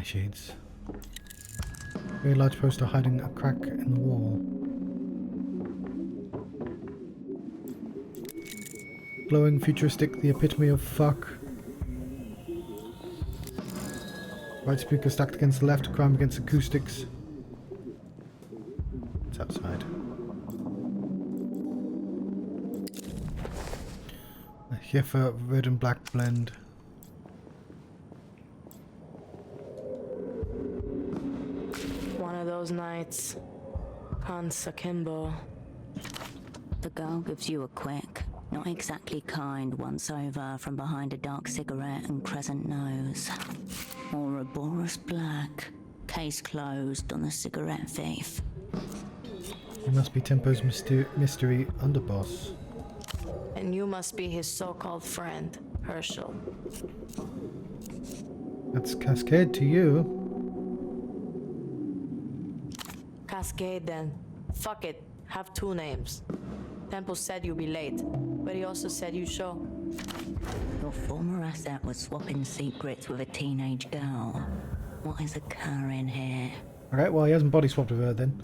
nightshades. Very large poster hiding a crack in the wall. Glowing, futuristic, the epitome of fuck. Right speaker stacked against the left, crime against acoustics. It's outside. Here for red and black blend. One of those nights. Hans Akimbo. The girl gives you a quick, not exactly kind once over from behind a dark cigarette and crescent nose. Or a Boris Black. Case closed on the cigarette thief. He must be Tempo's mystery underboss. And you must be his so-called friend, Herschel. That's Cascade to you. Cascade then. Fuck it. Have two names. Tempo said you'd be late, but he also said you'd show. Your former asset was swapping secrets with a teenage girl. What is occurring here? Alright, well he hasn't body swapped with her then.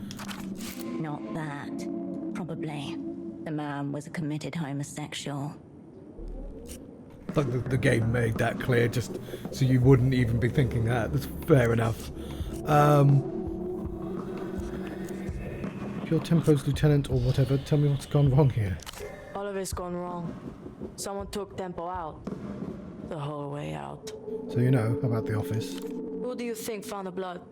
Not that. Probably. The man was a committed homosexual. Like the game made that clear just so you wouldn't even be thinking that. That's fair enough. If you're Tempo's lieutenant or whatever, tell me what's gone wrong here. All of it's gone wrong. Someone took Tempo out. The whole way out. So you know about the office. Who do you think found the blood?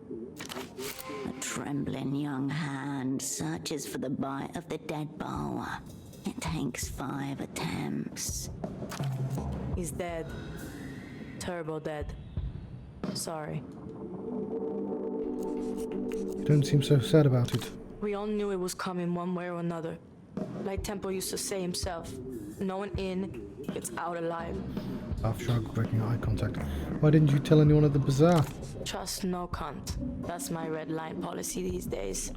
A trembling young hand searches for the bite of the dead bow. It takes 5 attempts. He's dead. Turbo dead. Sorry. You don't seem so sad about it. We all knew it was coming one way or another. Like Tempo used to say himself, no one in gets out alive. Half shrug, breaking eye contact. Why didn't you tell anyone at the bazaar? Trust no cunt. That's my red line policy these days.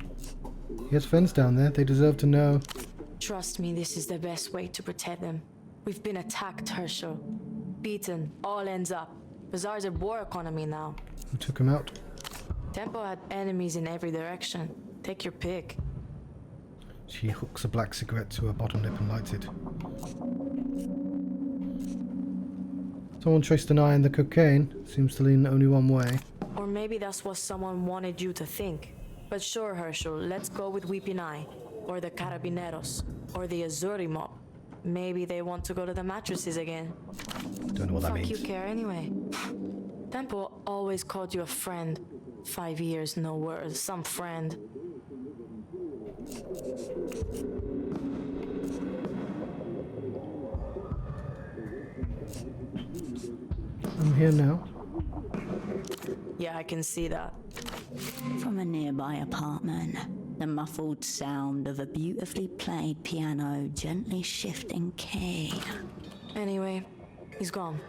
He has friends down there, they deserve to know. Trust me, this is the best way to protect them. We've been attacked, Herschel. Beaten, all ends up. Bazaar's a war economy now. Who took him out? Tempo had enemies in every direction. Take your pick. She hooks a black cigarette to her bottom lip and lights it. Someone traced an eye in the cocaine. Seems to lean only one way. Or maybe that's what someone wanted you to think. But sure, Herschel, let's go with Weeping Eye. Or the Carabineros. Or the Azzurri mob. Maybe they want to go to the mattresses again. Don't know what that Fuck means. you care anyway. Tempo always called you a friend. 5 years, no word. Some friend. I'm here now. Yeah, I can see that. From a nearby apartment, the muffled sound of a beautifully played piano gently shifting key. Anyway, he's gone.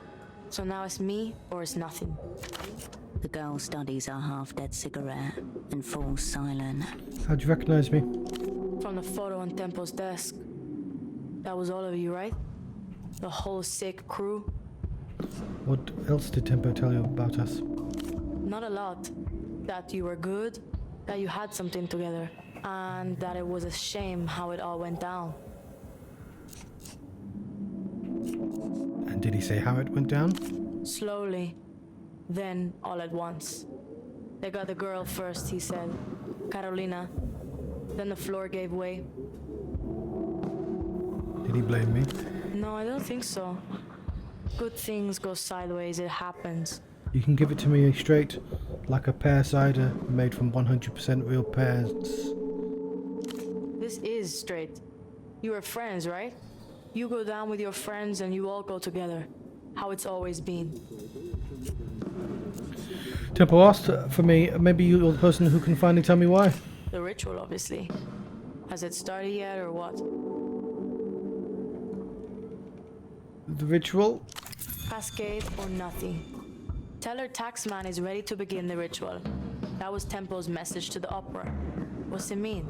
So now it's me or it's nothing. The girl studies her half-dead cigarette and falls silent. How'd you recognize me? From the photo on Tempo's desk. That was all of you, right? The whole sick crew? What else did Tempo tell you about us? Not a lot. That you were good, that you had something together, and that it was a shame how it all went down. And did he say how it went down? Slowly, then all at once. They got the girl first, he said. Carolina. Then the floor gave way. Did he blame me? No, I don't think so. Good things go sideways, it happens. You can give it to me straight, like a pear cider made from 100% real pears. This is straight. You are friends, right? You go down with your friends and you all go together. How it's always been. Tempo asked for me. Maybe you're the person who can finally tell me why. The ritual, obviously. Has it started yet or what? The ritual? Cascade or nothing. Tell her taxman is ready to begin the ritual. That was Tempo's message to the opera. What's it mean?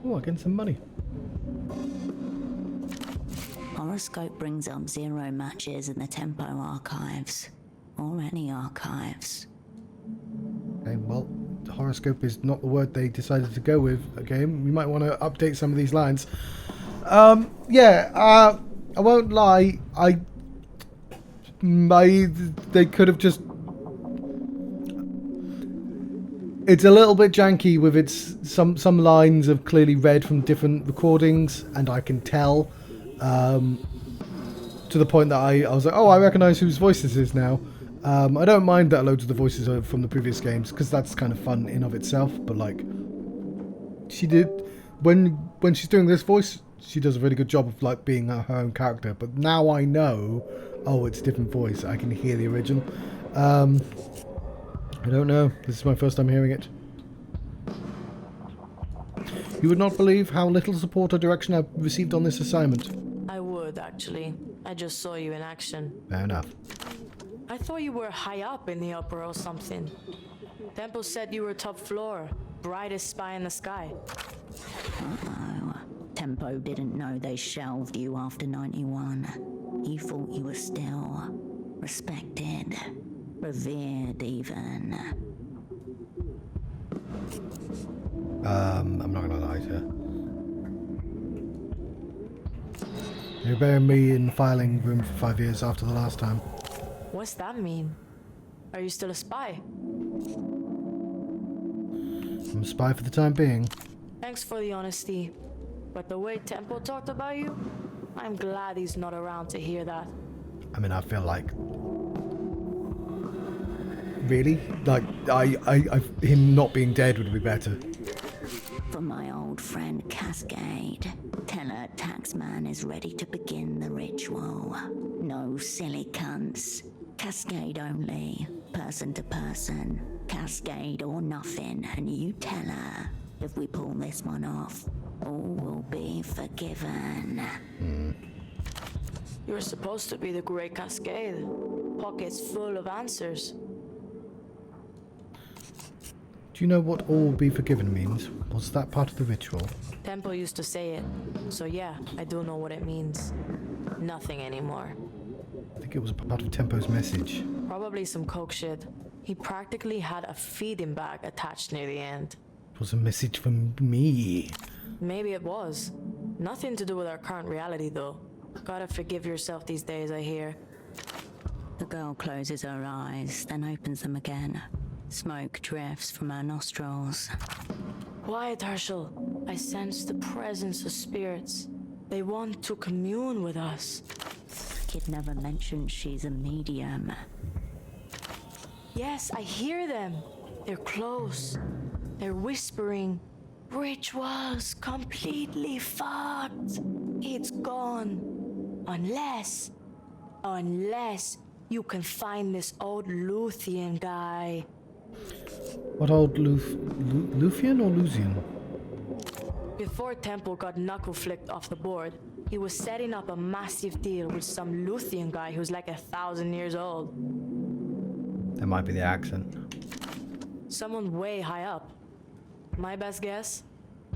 Oh, I get some money. Horoscope brings up 0 matches in the Tempo archives. Or any archives. Okay, well, horoscope is not the word they decided to go with. Okay, we might want to update some of these lines. I won't lie. They could have just. It's a little bit janky with its some lines have clearly read from different recordings, and I can tell. To the point that I was like, oh, I recognise whose voice this is now. I don't mind that loads of the voices are from the previous games because that's kind of fun in of itself. But like, she did when she's doing this voice, she does a really good job of like being her own character. But now I know, oh, it's a different voice. I can hear the original. I don't know. This is my first time hearing it. You would not believe how little support or direction I've received on this assignment. I would, actually. I just saw you in action. Fair enough. I thought you were high up in the upper or something. Temple said you were top floor, brightest spy in the sky. Uh-oh. Tempo didn't know they shelved you after 91. He thought you were still respected, revered even. I'm not gonna lie to you. You're burying me in the filing room for 5 years after the last time. What's that mean? Are you still a spy? I'm a spy for the time being. Thanks for the honesty. But the way Tempo talked about you, I'm glad he's not around to hear that. I mean, I feel like... Really? Like, him not being dead would be better. For my old friend Cascade, tell her Taxman is ready to begin the ritual. No silly cunts. Cascade only. Person to person. Cascade or nothing. And you tell her, if we pull this one off, all will be forgiven. You're supposed to be the great Cascade. Pockets full of answers. Do you know what all will be forgiven means? Was that part of the ritual? Tempo used to say it. So yeah, I do know what it means. Nothing anymore. I think it was part of Tempo's message. Probably some coke shit. He practically had a feeding bag attached near the end. It was a message from me. Maybe it was. Nothing to do with our current reality, though. Gotta forgive yourself these days, I hear. The girl closes her eyes, then opens them again. Smoke drifts from her nostrils. Quiet, Herschel. I sense the presence of spirits. They want to commune with us. Kid never mentioned she's a medium. Yes, I hear them. They're close. They're whispering. Ritual's completely fucked. It's gone. Unless you can find this old Luthian guy. What old Luthien or Lucian? Before Temple got knuckle flicked off the board, he was setting up a massive deal with some Luthian guy who's like 1,000 years old. That might be the accent. Someone way high up. My best guess?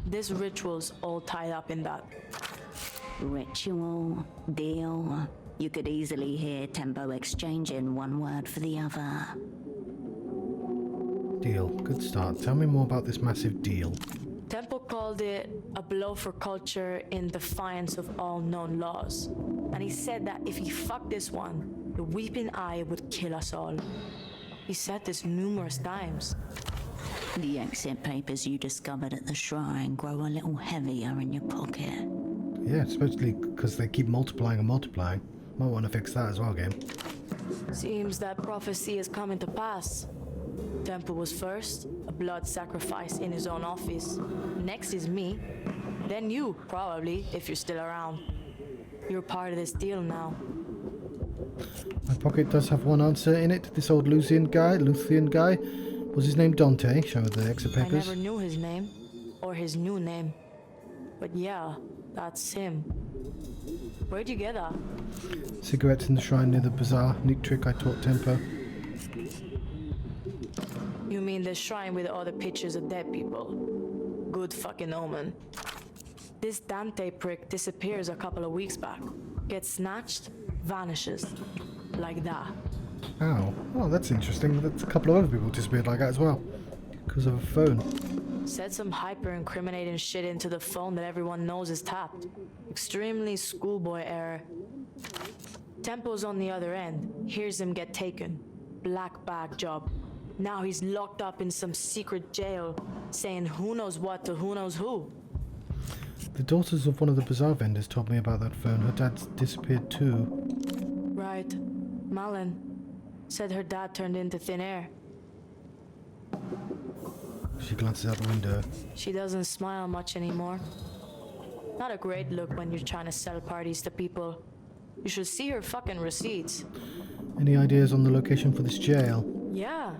This ritual's all tied up in that. Ritual, deal. You could easily hear Tempo exchanging one word for the other. Deal. Good start. Tell me more about this massive deal. Temple called it a blow for culture in defiance of all known laws. And he said that if he fucked this one, the weeping eye would kill us all. He said this numerous times. The exit papers you discovered at the shrine grow a little heavier in your pocket. Yeah, especially because they keep multiplying and multiplying. Might want to fix that as well, game. Seems that prophecy is coming to pass. Temple was first, a blood sacrifice in his own office. Next is me. Then you, probably, if you're still around. You're part of this deal now. My pocket does have one answer in it. This old Luthian guy. Was his name Dante? Show the exit I papers. never knew his name, or his new name. But yeah, that's him. Where'd you get that? Cigarettes in the shrine near the bazaar. Neat trick I taught Tempo. You mean the shrine with all the pictures of dead people? Good fucking omen. This Dante prick disappears a couple of weeks back. Gets snatched, vanishes. Like that. How? Oh, that's interesting. That's a couple of other people disappeared like that as well. Because of a phone. Said some hyper-incriminating shit into the phone that everyone knows is tapped. Extremely schoolboy error. Tempo's on the other end. Hears him get taken. Black bag job. Now he's locked up in some secret jail, saying who knows what to who knows who. The daughters of one of the bazaar vendors told me about that phone. Her dad's disappeared too. Right. Malin said her dad turned into thin air. She glances out the window. She doesn't smile much anymore. Not a great look when you're trying to sell parties to people. You should see her fucking receipts. Any ideas on the location for this jail? Yeah.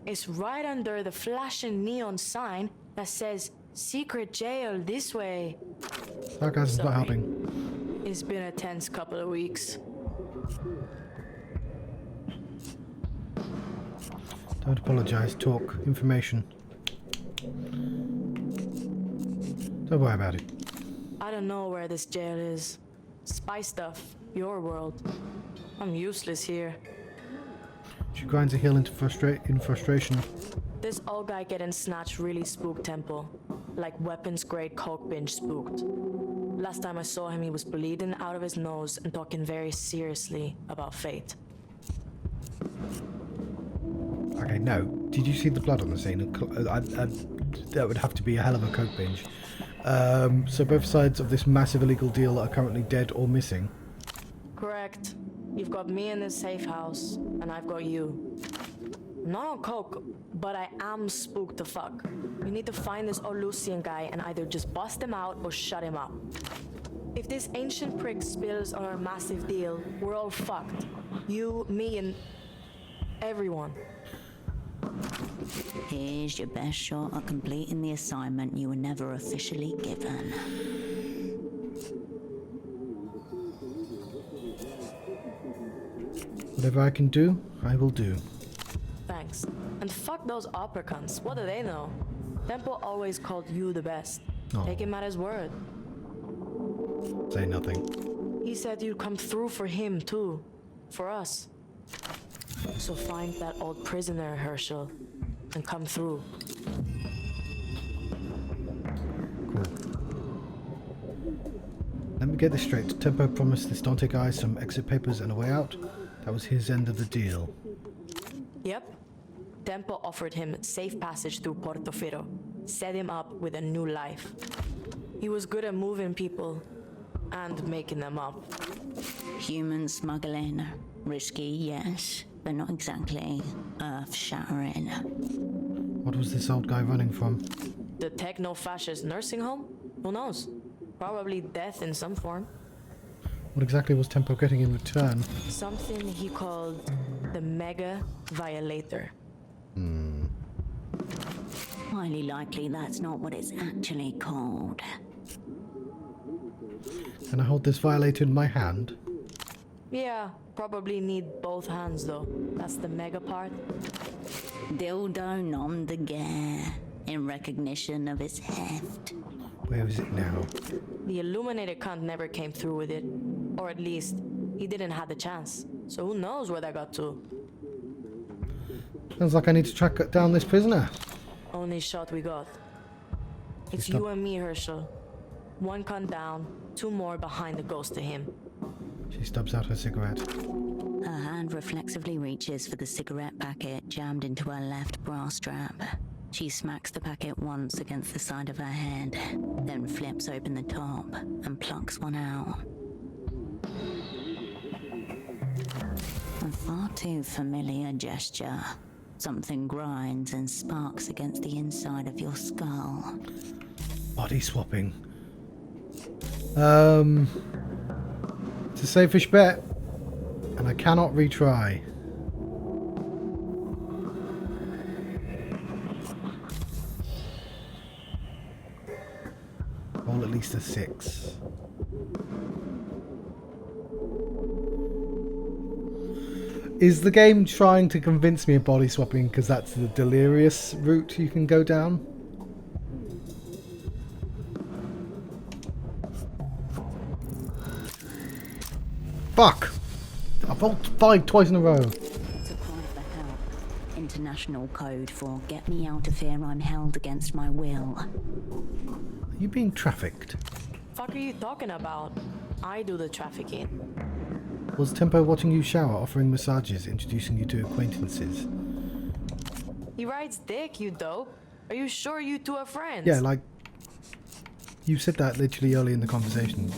It's right under the flashing neon sign that says secret jail this way. That guy's not Sorry. helping. It's been a tense couple of weeks. Don't apologize. Talk. Information. Don't worry about it. I don't know where this jail is. Spy stuff. Your world. I'm useless here. She grinds a heel into frustration. This old guy getting snatched really spooked Temple. Like weapons-grade coke binge spooked. Last time I saw him, he was bleeding out of his nose and talking very seriously about fate. Okay, no. Did you see the blood on the scene? That would have to be a hell of a coke binge. So both sides of this massive illegal deal are currently dead or missing. Correct. You've got me in this safe house, and I've got you. I'm not on coke, but I am spooked to fuck. We need to find this Olusian guy and either just bust him out or shut him up. If this ancient prick spills on our massive deal, we're all fucked. You, me, and everyone. Here's your best shot at completing the assignment you were never officially given. Whatever I can do, I will do. Thanks. And fuck those opera cunts. What do they know? Temple always called you the best. Oh. Take him at his word. Say nothing. He said you'd come through for him too. For us. So find that old prisoner, Herschel, and come through. Cool. Let me get this straight. Tempo promised this Dante guy some exit papers and a way out. That was his end of the deal. Yep. Tempo offered him safe passage through Portofino. Set him up with a new life. He was good at moving people and making them up. Human smuggling. Risky, yes, but not exactly earth-shattering. What was this old guy running from? The techno-fascist nursing home? Who knows? Probably death in some form. What exactly was Tempo getting in return? Something he called the Mega Violator. Highly likely that's not what it's actually called. Can I hold this violator in my hand? Yeah, probably need both hands though. That's the mega part. Dildo nom de guerre, in recognition of its heft. Where is it now? The illuminated cunt never came through with it. Or at least, he didn't have the chance. So who knows where that got to. Sounds like I need to track down this prisoner. Only shot we got. It's Stop. you and me, Herschel. One cunt down, two more behind the ghost to him. She stubs out her cigarette. Her hand reflexively reaches for the cigarette packet jammed into her left bra strap. She smacks the packet once against the side of her head, then flips open the top and plucks one out. A far too familiar gesture. Something grinds and sparks against the inside of your skull. Body swapping. It's a safe-ish bet, and I cannot retry. Roll at least a 6. Is the game trying to convince me of body swapping because that's the delirious route you can go down? Fuck! I've rolled 5 twice in a row. To international code for get me out of here, I'm held against my will. Are you being trafficked? Fuck are you talking about? I do the trafficking. Was Tempo watching you shower, offering massages, introducing you to acquaintances? He rides dick, you dope. Are you sure you two are friends? Yeah, like... You said that literally early in the conversation.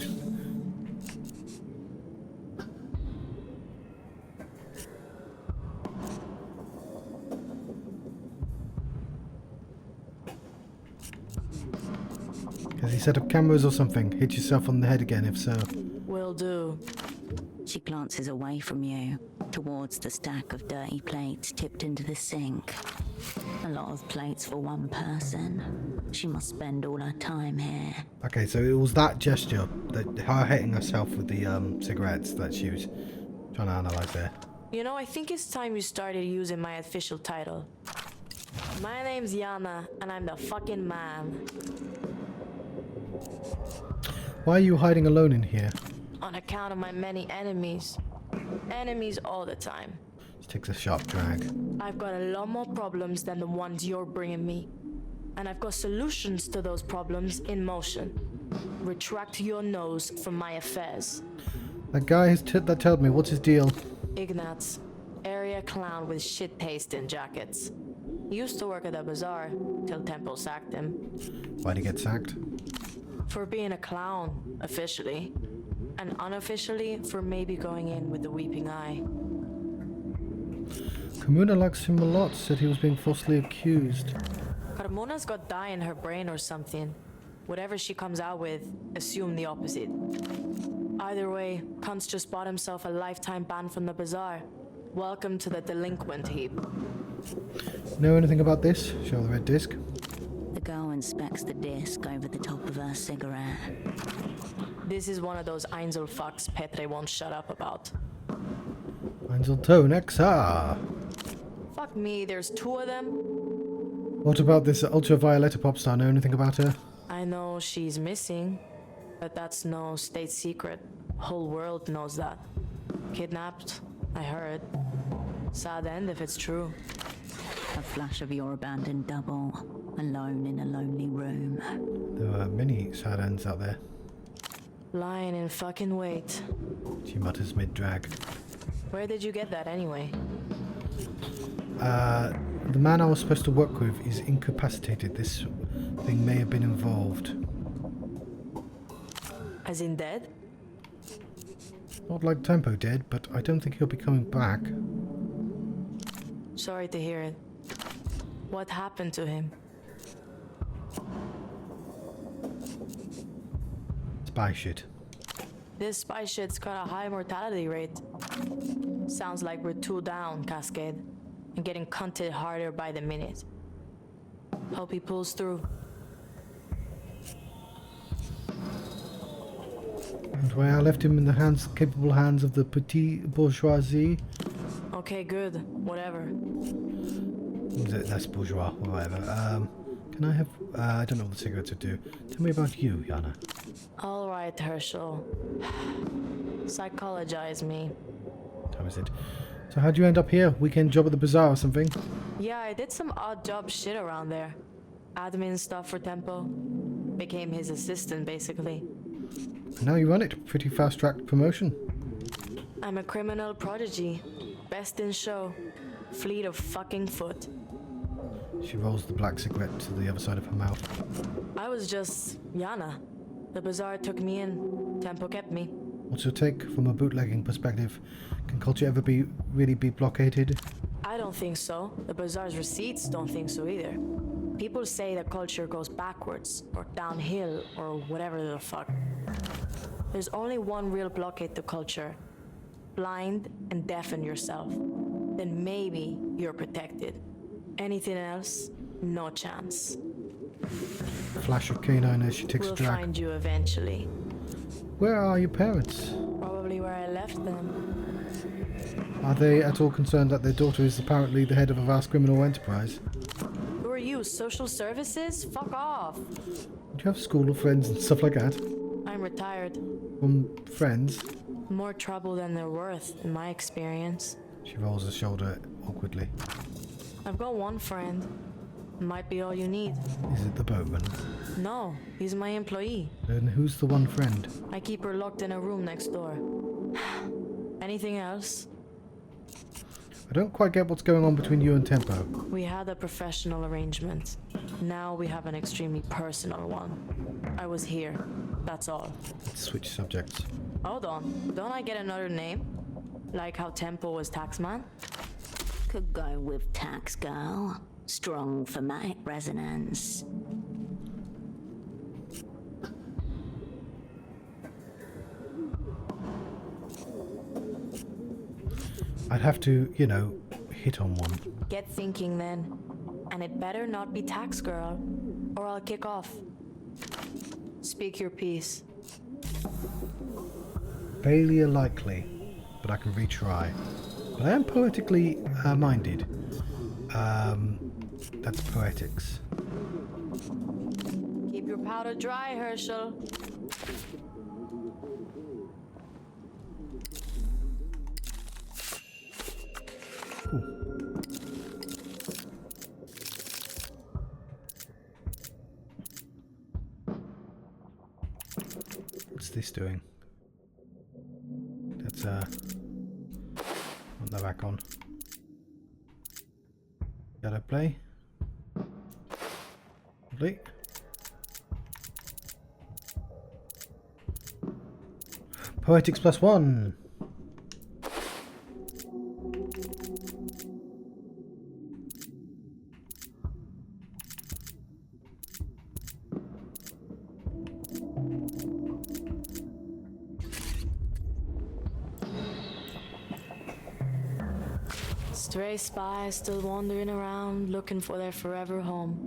Has he set up cameras or something? Hit yourself on the head again, if so. Will do. She glances away from you, towards the stack of dirty plates tipped into the sink. A lot of plates for one person. She must spend all her time here. Okay, so it was that gesture, that her hitting herself with the cigarettes, that she was trying to analyse there. You know, I think it's time you started using my official title. My name's Yana, and I'm the fucking man. Why are you hiding alone in here? On account of my many enemies. Enemies all the time. This takes a sharp drag. I've got a lot more problems than the ones you're bringing me. And I've got solutions to those problems in motion. Retract your nose from my affairs. That guy that told me, what's his deal? Ignatz, area clown with shit taste in jackets. He used to work at the bazaar, till Tempo sacked him. Why'd he get sacked? For being a clown, officially. And unofficially, for maybe going in with the weeping eye. Carmona likes him a lot, said he was being falsely accused. Carmona's got dye in her brain or something. Whatever she comes out with, assume the opposite. Either way, Kuntz just bought himself a lifetime ban from the bazaar. Welcome to the delinquent heap. Know anything about this? Show the red disc. The girl inspects the disc over the top of her cigarette. This is one of those Einzel fucks Petre won't shut up about. Einzelton XR. Fuck me, there's two of them. What about this ultraviolet pop star? Know anything about her? I know she's missing, but that's no state secret. Whole world knows that. Kidnapped, I heard. Sad end if it's true. A flash of your abandoned double, alone in a lonely room. There are many sad ends out there. Lying in fucking wait. She mutters mid-drag. Where did you get that anyway? The man I was supposed to work with is incapacitated. This thing may have been involved. As in dead? Not like Tempo dead, but I don't think he'll be coming back. Sorry to hear it. What happened to him? Spy shit. This spy shit's got a high mortality rate. Sounds like we're two down, Cascade. And getting cunted harder by the minute. Hope he pulls through. And why I left him in the capable hands of the petite bourgeoisie. Okay, good. Whatever. That's bourgeois, or whatever. Can I have... I don't know what the cigarettes would do. Tell me about you, Yana. All right, Herschel. Psychologize me. What time is it? So how'd you end up here? Weekend job at the bazaar or something? Yeah, I did some odd job shit around there. Admin stuff for Tempo. Became his assistant, basically. And now you run it. Pretty fast-tracked promotion. I'm a criminal prodigy. Best in show. Fleet of fucking foot. She rolls the black cigarette to the other side of her mouth. I was just Yana. The bazaar took me in. Tempo kept me. What's your take from a bootlegging perspective? Can culture ever really be blockaded? I don't think so. The bazaar's receipts don't think so either. People say that culture goes backwards, or downhill, or whatever the fuck. There's only one real blockade to culture. Blind and deafen yourself. Then maybe you're protected. Anything else, no chance. Flash of canine as she takes We'll a drag. find you eventually. Where are your parents? Probably where I left them. Are they at all concerned that their daughter is apparently the head of a vast criminal enterprise? Who are you, social services? Fuck off. Do you have school or friends and stuff like that? I'm retired. Friends? More trouble than they're worth, in my experience. She rolls her shoulder awkwardly. I've got one friend. Might be all you need. Is it the boatman? No, he's my employee. Then who's the one friend? I keep her locked in a room next door. Anything else? I don't quite get what's going on between you and Tempo. We had a professional arrangement. Now we have an extremely personal one. I was here. That's all. Let's switch subjects. Hold on. Don't I get another name? Like how Tempo was Taxman? Could go with Tax Girl. Strong thematic resonance. I'd have to, you know, hit on one. Get thinking then. And it better not be Tax Girl, or I'll kick off. Speak your piece. Failure likely, but I can retry. But I am poetically minded. That's poetics. Keep your powder dry, Herschel. What's this doing? Let's put that back on. Gotta play. Lovely. Poetics +1. Stray spies still wandering around looking for their forever home.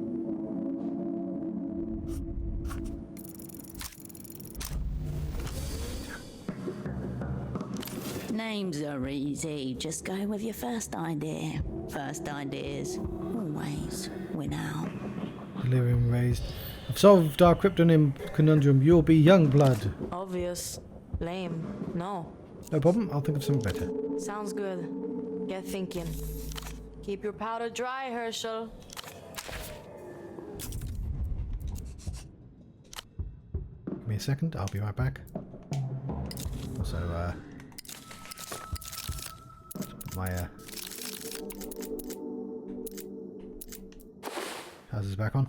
Names are easy. Just go with your first idea. First ideas always win out. Delirium raised. I've solved our kryptonym conundrum. You'll be Youngblood. Obvious. Lame. No. No problem. I'll think of something better. Sounds good. Get thinking. Keep your powder dry, Herschel. Give me a second. I'll be right back. Also, put my houses back on.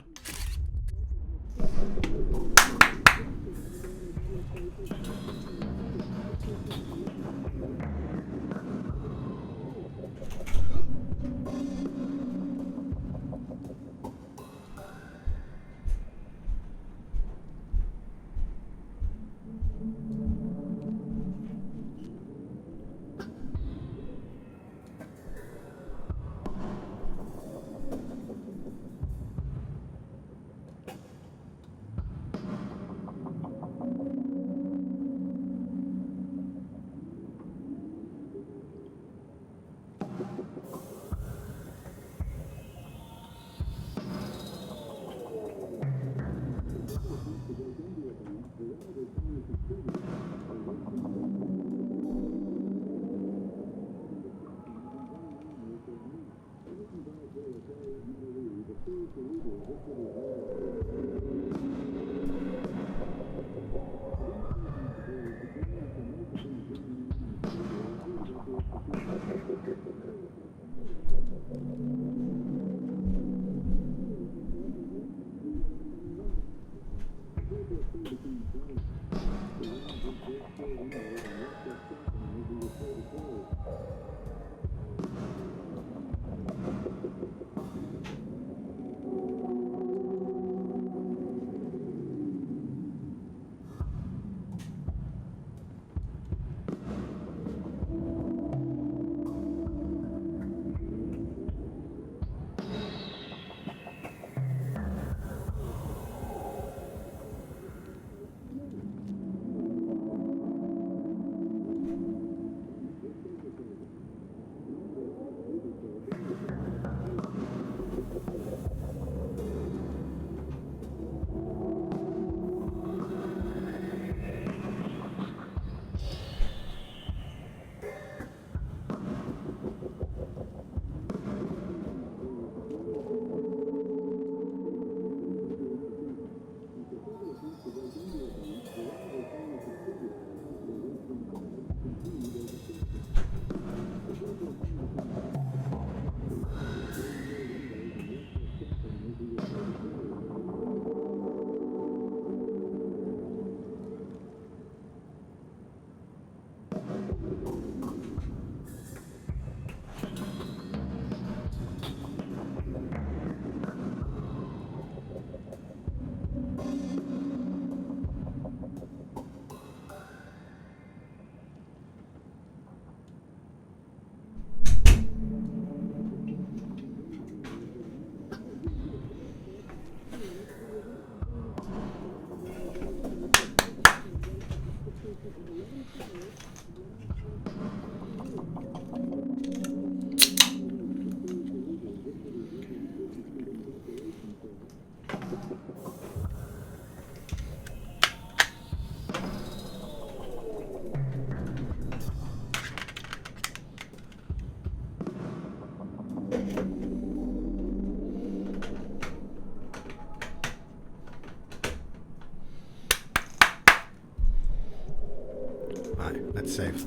Okay, let's save.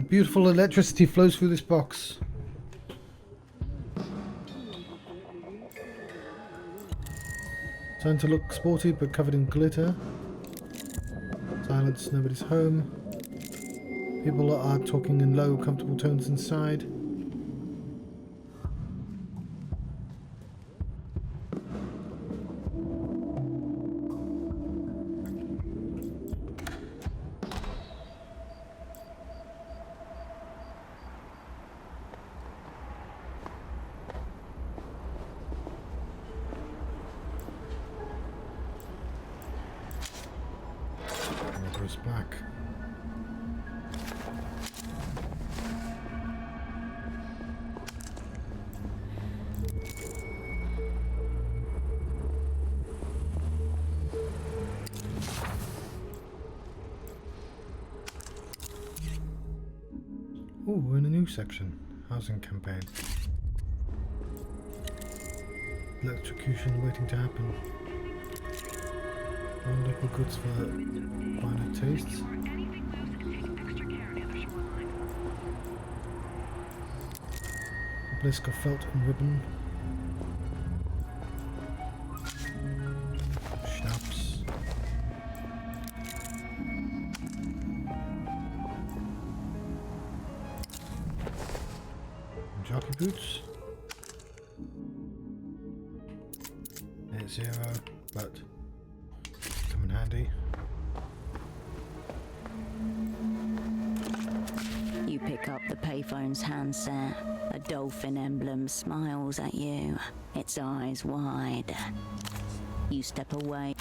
Beautiful electricity flows through this box. Trying to look sporty but covered in glitter. Silence, nobody's home. People are talking in low, comfortable tones inside. Goes back. Oh, we're in a new section. Housing campaign. Electrocution waiting to happen. Local goods for finer tastes. A blisk of felt and ribbon. Schnapps. Jockey boots. Net zero, but come in handy. You pick up the payphone's handset. A dolphin emblem smiles at you, its eyes wide. You step away.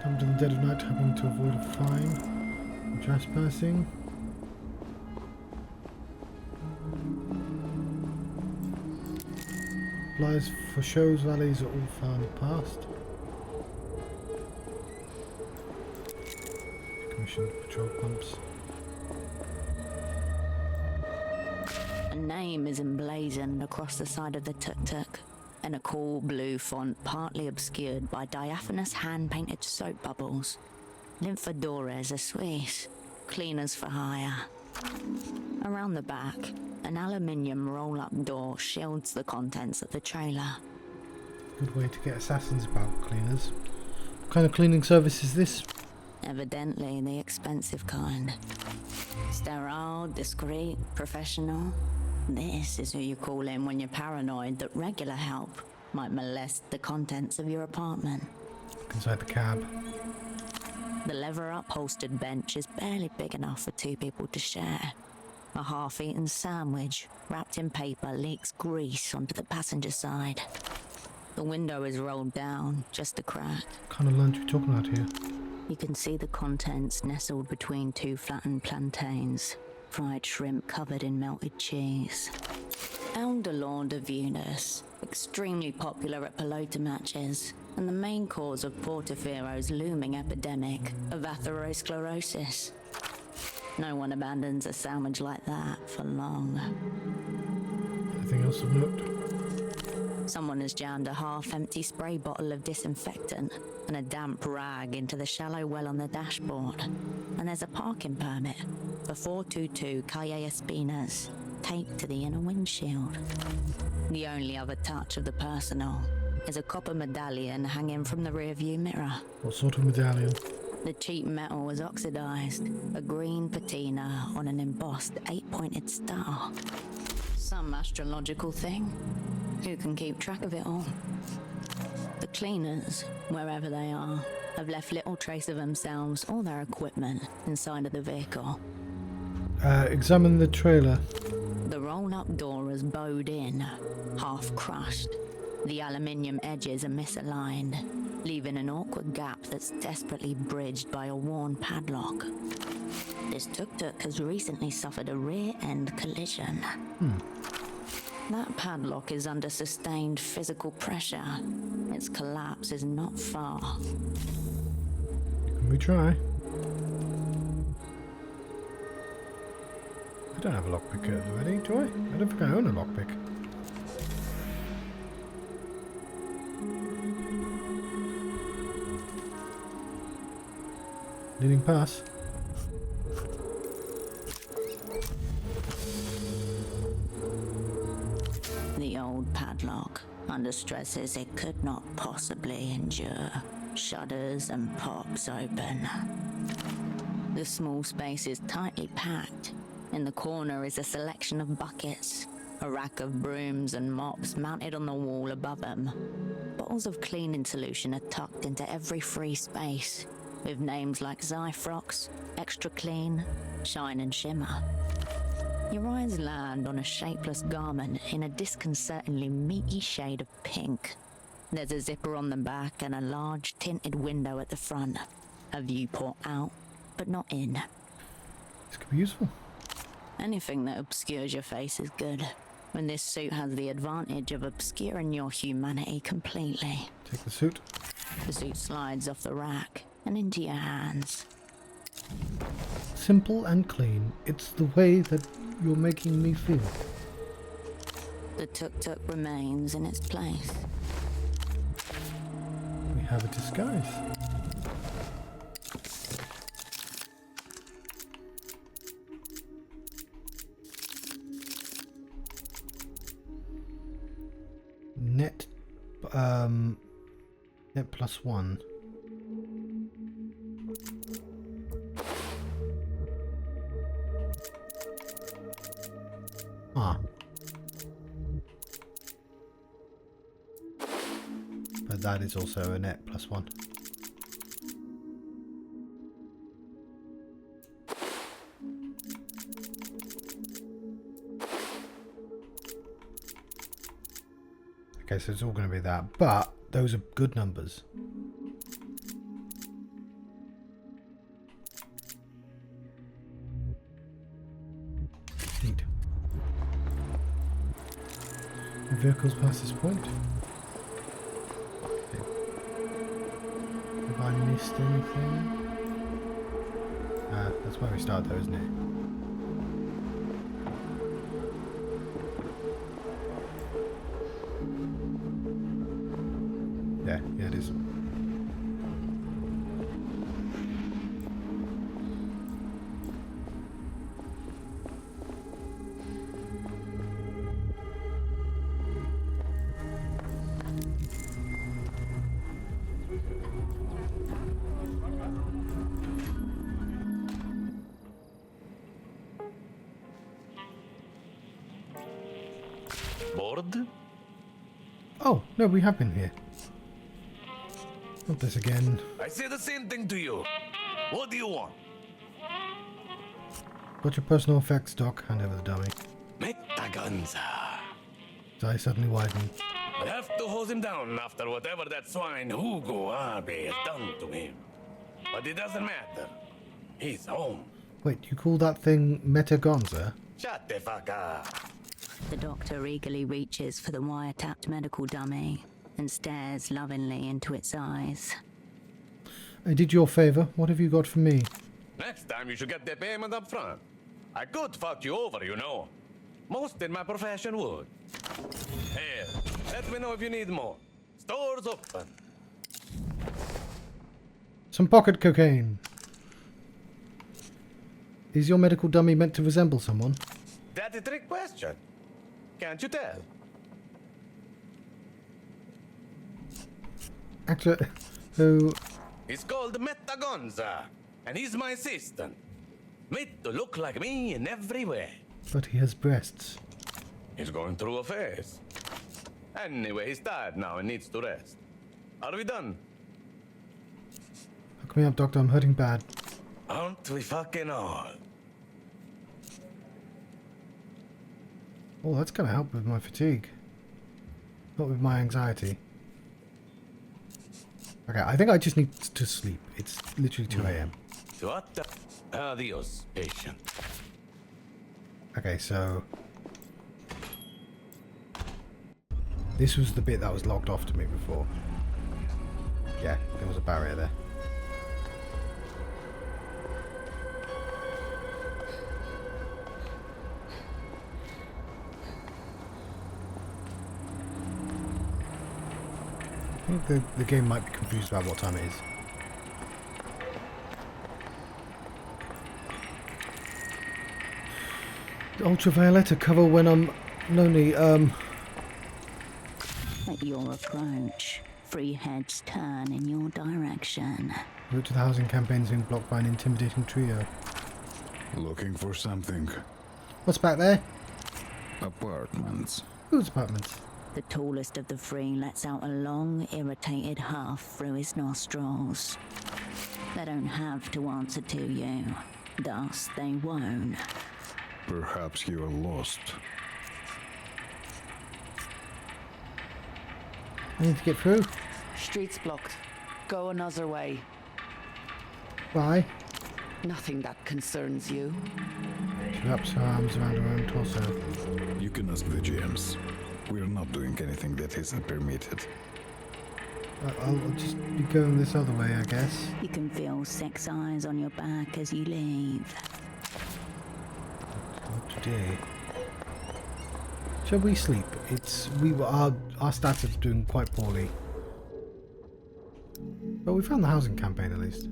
Come to the dead of night, hoping to avoid a fine. Trespassing. Supplies for shows, valleys are all far in the past. Commissioned patrol pumps. A name is emblazoned across the side of the tuk-tuk, in a cool blue font partly obscured by diaphanous hand-painted soap bubbles. Lymphadores are Swiss, cleaners for hire. Around the back, an aluminium roll-up door shields the contents of the trailer. Good way to get assassins about, cleaners. What kind of cleaning service is this? Evidently the expensive kind. Sterile, discreet, professional. This is who you call in when you're paranoid that regular help might molest the contents of your apartment. Inside the cab. The leather upholstered bench is barely big enough for two people to share. A half-eaten sandwich wrapped in paper leaks grease onto the passenger side. The window is rolled down, just a crack. What kind of lunch are we talking about here? You can see the contents nestled between two flattened plantains. Fried shrimp covered in melted cheese. Elderlord de Venus, extremely popular at pelota matches, and the main cause of Portofero's looming epidemic of atherosclerosis. No one abandons a sandwich like that for long. Anything else of note? Someone has jammed a half-empty spray bottle of disinfectant and a damp rag into the shallow well on the dashboard. And there's a parking permit for 422 Calle Espinas taped to the inner windshield. The only other touch of the personal is a copper medallion hanging from the rearview mirror. What sort of medallion? The cheap metal was oxidized, a green patina on an embossed 8-pointed star. Some astrological thing. Who can keep track of it all? The cleaners, wherever they are, have left little trace of themselves or their equipment inside of the vehicle. Examine the trailer. The roll-up door is bowed in, half crushed. The aluminium edges are misaligned, leaving an awkward gap that's desperately bridged by a worn padlock. This tuk-tuk has recently suffered a rear-end collision. That padlock is under sustained physical pressure. its collapse is not far. Can we try? I don't have a lockpick already, do I? I don't think I own a lockpick. Leading pass. The old padlock, under stresses it could not possibly endure, shudders and pops open. The small space is tightly packed. In the corner is a selection of buckets, a rack of brooms and mops mounted on the wall above them. Bottles of cleaning solution are tucked into every free space, with names like Zyfrox, Extra Clean, Shine and Shimmer. Your eyes land on a shapeless garment in a disconcertingly meaty shade of pink. There's a zipper on the back and a large tinted window at the front. A viewport out, but not in. This could be useful. Anything that obscures your face is good, when this suit has the advantage of obscuring your humanity completely. Take the suit. The suit slides off the rack and into your hands. Simple and clean. It's the way that you're making me feel. The tuk-tuk remains in its place. We have a disguise. Net, net +1. Ah. But that is also a net +1. Okay, so it's all going to be that, but those are good numbers. Neat. The vehicles past this point. Okay. Have I missed anything? That's where we start though, isn't it? Yeah, it is. Bored? Oh, no, we have been here. Not this again. I say the same thing to you. What do you want? Got your personal effects, Doc. Hand over the dummy. Metaganza. His eyes suddenly widen. I'll have to hose him down after whatever that swine Hugo Abe has done to him. But it doesn't matter. He's home. Wait, you call that thing Metagonza? Shut the fuck up. The doctor eagerly reaches for the wiretapped medical dummy and stares lovingly into its eyes. I did you a favor. What have you got for me? Next time you should get the payment up front. I could fuck you over, you know. Most in my profession would. Here, let me know if you need more. Store's open. Some pocket cocaine. Is your medical dummy meant to resemble someone? That's a trick question. Can't you tell? Actually, who... He's called Metagonza, and he's my assistant. Made to look like me in every way. But he has breasts. He's going through a phase. Anyway, he's tired now and needs to rest. Are we done? Hook me up, Doctor. I'm hurting bad. Aren't we fucking all? Oh, that's gonna help with my fatigue. Not with my anxiety. Okay, I think I just need to sleep. It's literally 2 a.m. What the... Adios, patient. Okay, so... This was the bit that was locked off to me before. Yeah, there was a barrier there. I think the game might be confused about what time it is. Ultraviolet cover when I'm lonely. At your approach, three heads turn in your direction. Route to the housing campaign is being blocked by an intimidating trio. Looking for something. What's back there? Apartments. Whose apartments? The tallest of the three lets out a long, irritated huff through his nostrils. They don't have to answer to you. Thus, they won't. Perhaps you are lost. I need to get through. Street's blocked. Go another way. Why? Nothing that concerns you. She wraps her arms around her own torso. You can ask the GMs. We're not doing anything that isn't permitted. I'll just be going this other way, I guess. You can feel six eyes on your back as you leave. Not today. Shall we sleep? Our stats are doing quite poorly. But we found the housing campaign at least.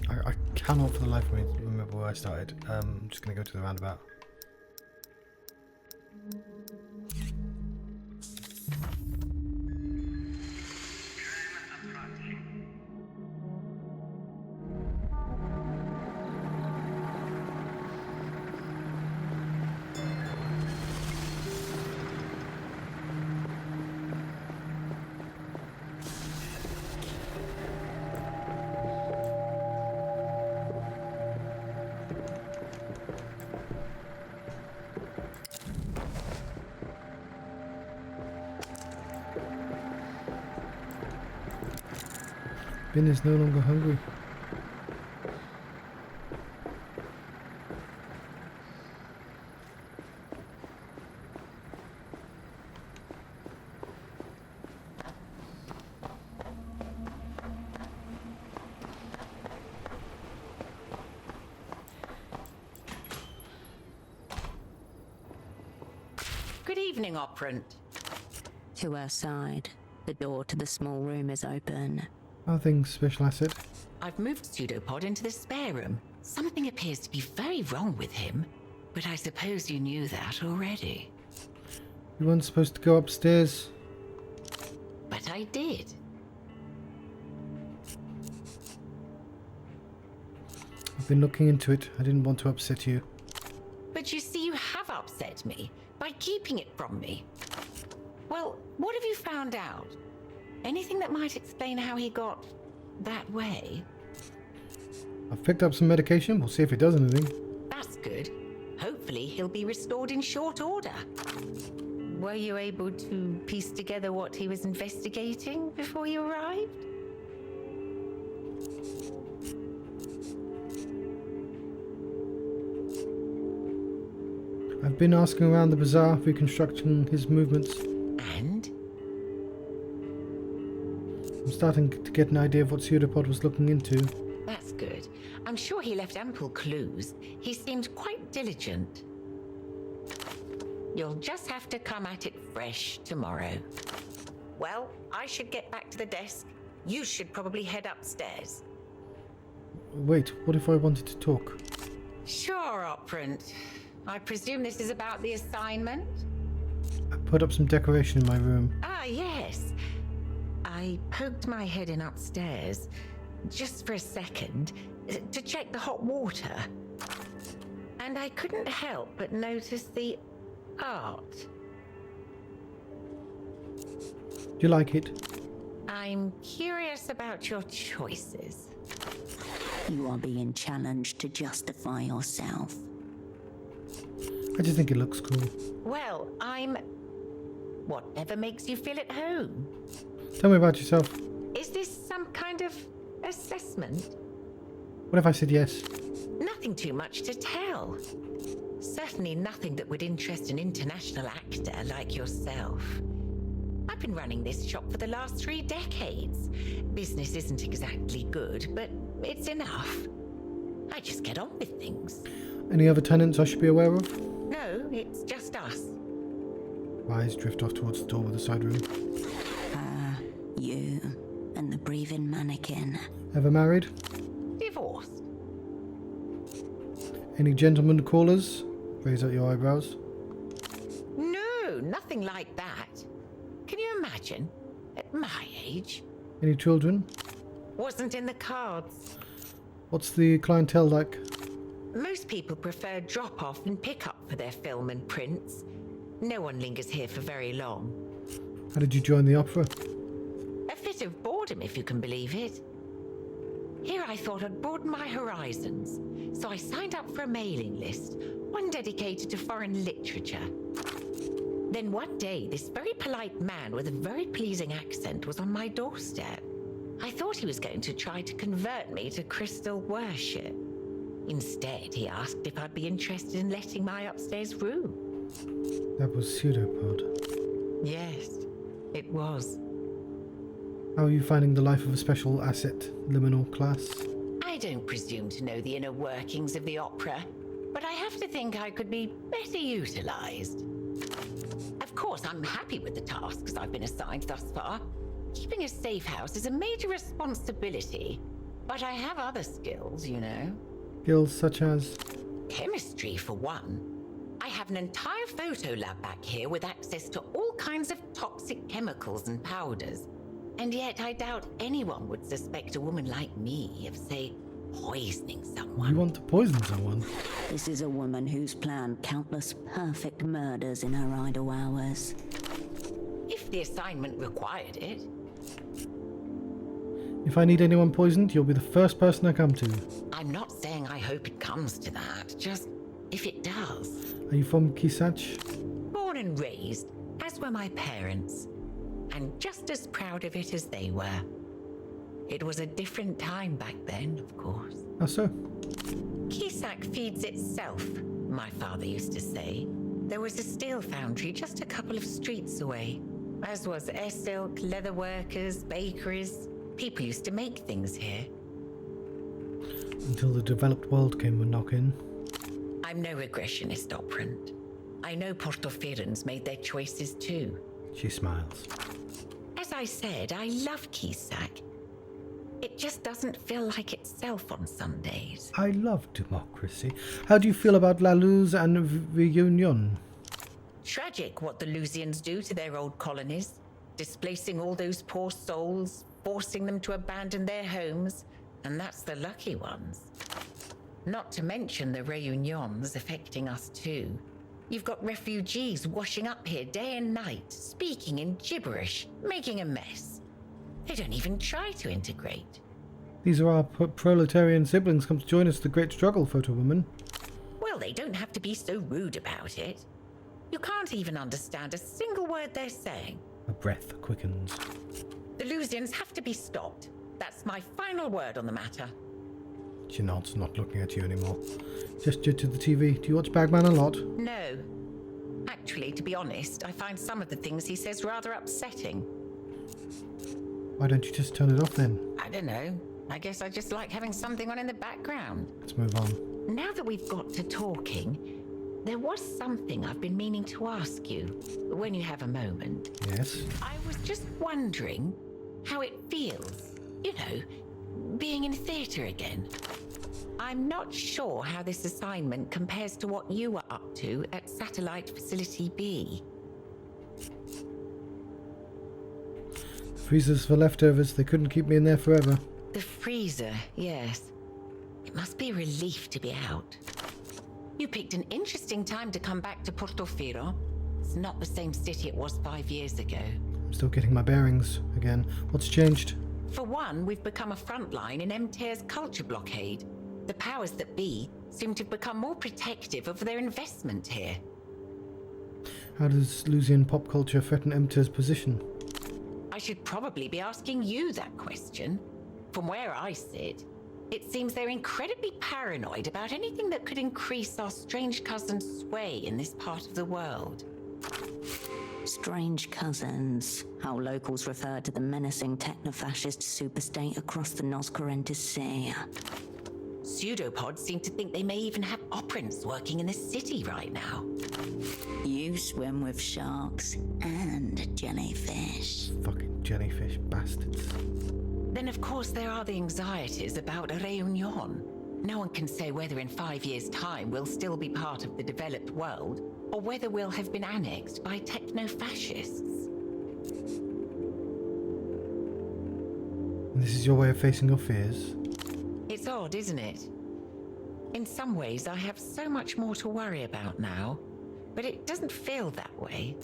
I cannot for the life of me remember where I started. I'm just going to go to the roundabout. Ben is no longer hungry. Good evening, Operant. To her side, the door to the small room is open. Nothing special asset. I've moved Pseudopod into the spare room. Something appears to be very wrong with him, but I suppose you knew that already. You weren't supposed to go upstairs. But I did. I've been looking into it. I didn't want to upset you. But you see, you have upset me by keeping it from me. Well, what have you found out? Anything that might explain how he got that way? I've picked up some medication. We'll see if it does anything. That's good. Hopefully he'll be restored in short order. Were you able to piece together what he was investigating before you arrived? I've been asking around the bazaar, reconstructing his movements. And? I'm starting to get an idea of what Pseudopod was looking into. That's good. I'm sure he left ample clues. He seemed quite diligent. You'll just have to come at it fresh tomorrow. Well, I should get back to the desk. You should probably head upstairs. Wait, what if I wanted to talk? Sure, Operant. I presume this is about the assignment? I put up some decoration in my room. Ah, yes. I poked my head in upstairs. just for a second, to check the hot water. And I couldn't help but notice the art. Do you like it? I'm curious about your choices. You are being challenged to justify yourself. I just think it looks cool. Well, whatever makes you feel at home. Tell me about yourself. Is this some kind of assessment? What if I said yes? Nothing too much to tell. Certainly nothing that would interest an international actor like yourself. I've been running this shop for the last 3 decades. Business isn't exactly good, but it's enough. I just get on with things. Any other tenants I should be aware of? No, it's just us. Eyes drift off towards the door with the side room. You and the breathing mannequin. Ever married? Divorced. Any gentlemen callers? Raise out your eyebrows. No, nothing like that. Can you imagine? At my age. Any children? Wasn't in the cards. What's the clientele like? Most people prefer drop-off and pick-up for their film and prints. No one lingers here for very long. How did you join the opera? A fit of boredom, if you can believe it. Here I thought I'd broaden my horizons, so I signed up for a mailing list, one dedicated to foreign literature. Then one day, this very polite man with a very pleasing accent was on my doorstep. I thought he was going to try to convert me to crystal worship. Instead, he asked if I'd be interested in letting my upstairs room. That was pseudopod. Yes, it was. How are you finding the life of a special asset liminal class? I don't presume to know the inner workings of the opera, but I have to think I could be better utilized. Of course, I'm happy with the tasks I've been assigned thus far. Keeping a safe house is a major responsibility, but I have other skills, you know. Skills such as? Chemistry, for one. I have an entire photo lab back here with access to all kinds of toxic chemicals and powders. And yet I doubt anyone would suspect a woman like me of, say, poisoning someone. You want to poison someone? This is a woman who's planned countless perfect murders in her idle hours. If the assignment required it. If I need anyone poisoned, you'll be the first person I come to. I'm not saying I hope it comes to that, just if it does. Are you from Kisach? Born and raised, as were my parents. And just as proud of it as they were. It was a different time back then, of course. How so? Kisach feeds itself, my father used to say. There was a steel foundry just a couple of streets away, as was silk, leather workers, bakeries. People used to make things here. Until the developed world came a knock in. I'm no regressionist, operant. I know Portofirans made their choices too. She smiles. As I said, I love Kisach. It just doesn't feel like itself on some days. I love democracy. How do you feel about La Luz and Reunion? Tragic what the Lusians do to their old colonies, displacing all those poor souls, forcing them to abandon their homes, and that's the lucky ones. Not to mention the Reunions affecting us too. You've got refugees washing up here day and night, speaking in gibberish, making a mess. They don't even try to integrate. These are our proletarian siblings come to join us the great struggle, photo woman. Well, they don't have to be so rude about it. You can't even understand a single word they're saying. Her breath quickens. The Lusians have to be stopped. That's my final word on the matter. She nods, not looking at you anymore. Gesture to the TV. Do you watch Bagman a lot? No. Actually, to be honest, I find some of the things he says rather upsetting. Why don't you just turn it off then? I don't know. I guess I just like having something on in the background. Let's move on. Now that we've got to talking, there was something I've been meaning to ask you, when you have a moment. Yes? I was just wondering how it feels, you know, being in theatre again. I'm not sure how this assignment compares to what you were up to at Satellite Facility B. Freezers for leftovers. They couldn't keep me in there forever. The freezer, yes. It must be a relief to be out. You picked an interesting time to come back to Portofino. It's not the same city it was 5 years ago. I'm still getting my bearings again. What's changed? For one, we've become a front line in MTER's culture blockade. The powers that be seem to have become more protective of their investment here. How does Lusian pop culture threaten MTER's position? I should probably be asking you that question. From where I sit, it seems they're incredibly paranoid about anything that could increase our strange cousin's sway in this part of the world. Strange cousins, how locals refer to the menacing techno-fascist superstate across the Noscarentis Sea. Pseudopods seem to think they may even have operants working in the city right now. You swim with sharks and jellyfish. Fucking jellyfish bastards. Then of course there are the anxieties about Reunion. No one can say whether in 5 years' time we'll still be part of the developed world, or whether we'll have been annexed by techno-fascists. And this is your way of facing your fears? It's odd, isn't it? In some ways, I have so much more to worry about now, but it doesn't feel that way.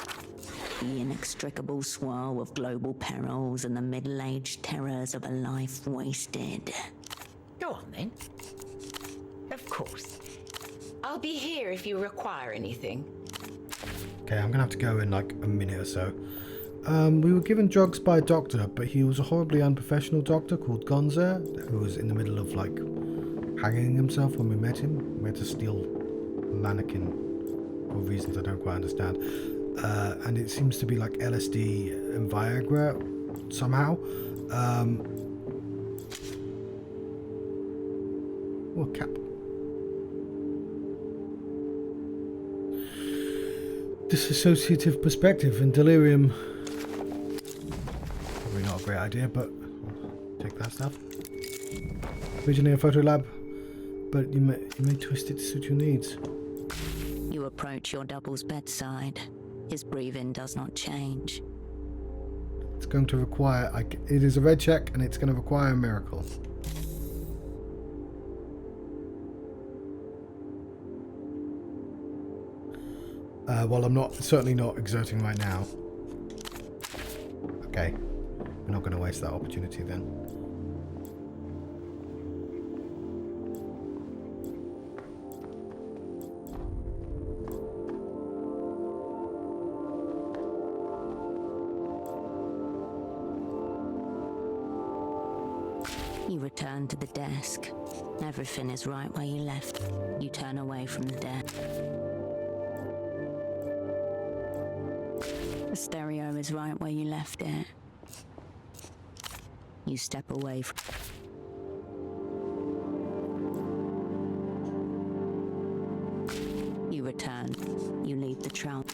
The inextricable swirl of global perils and the middle-aged terrors of a life wasted. Go on, then. Of course. I'll be here if you require anything. Okay, I'm gonna have to go in like a minute or so. We were given drugs by a doctor, but he was a horribly unprofessional doctor called Gonza, who was in the middle of like hanging himself when we met him. We had to steal a mannequin for reasons I don't quite understand. And it seems to be like LSD and Viagra somehow. Oh, a cap. Disassociative perspective and delirium. Probably not a great idea, but I'll take that stuff. Originally a photo lab, but you may twist it to suit your needs. You approach your double's bedside. His breathing does not change. It's going to require... it is a red check, and it's going to require a miracle. Well, I'm certainly not exerting right now. Okay. We're not going to waste that opportunity then. You return to the desk. Everything is right where you left. You turn away from the desk. The stereo is right where you left it. You step away from... You return. You leave the trunk.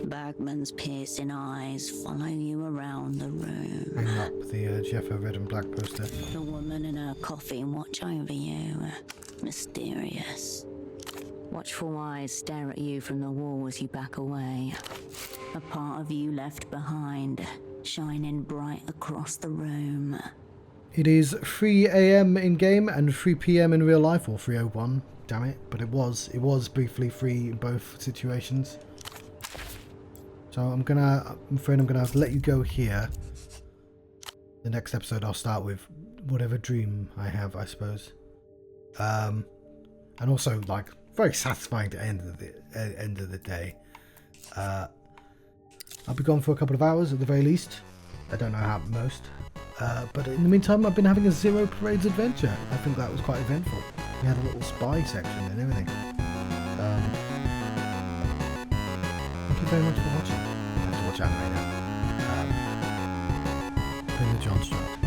Bergman's piercing eyes follow you around the room. Hang up the Jeffa red and black poster. The woman and her coffee watch over you. Mysterious. Watchful eyes stare at you from the wall as you back away. A part of you left behind, shining bright across the room. It is 3 AM in game and 3 PM in real life, or 3:01. Damn it! But it was briefly 3 in both situations. So I'm afraid I'm gonna have to let you go here. The next episode I'll start with whatever dream I have, I suppose. And also like very satisfying to end of the day. I'll be gone for a couple of hours at the very least. I don't know how most. But in the meantime, I've been having a Zero Parades adventure. I think that was quite eventful. We had a little spy section and everything. Thank you very much for watching. I have to watch anime now. Bring the John Strong.